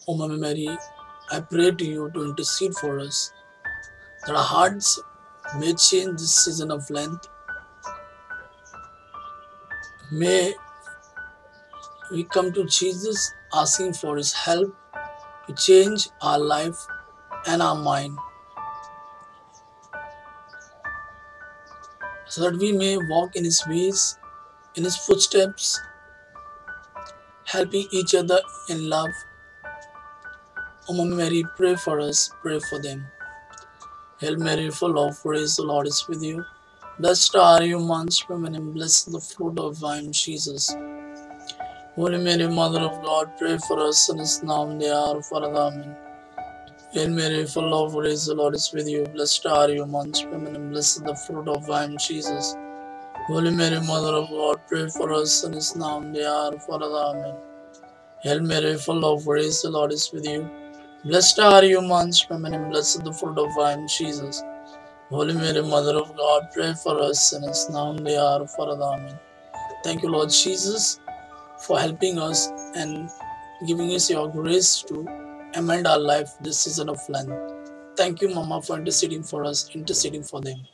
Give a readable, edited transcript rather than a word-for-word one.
O Mother Mary, I pray to you to intercede for us, that our hearts may change this season of Lent. May we come to Jesus asking for His help to change our life and our mind, so that we may walk in His ways, in His footsteps, helping each other in love. O Mother Mary, pray for us, pray for them. Hail Mary, full of grace, the Lord is with you. Blessed are you amongst women, and blessed the fruit of thy womb, Jesus. Holy Mary, Mother of God, pray for us sinners now and the hour of our death. Amen. Hail Mary, full of grace, the Lord is with you. Blessed are you amongst women, and blessed the fruit of thy womb, Jesus. Holy Mary, Mother of God, pray for us sinners now and the hour of our death. Amen. Hail Mary, full of grace, the Lord is with you. Blessed are you amongst women, and blessed the fruit of thy womb, Jesus. Holy Mary, Mother of God, pray for us sinners now and the hour of our death. Amen. Thank you, Lord Jesus, for helping us and giving us your grace to amend our life this season of Lent. Thank you, Mama, for interceding for us, interceding for them.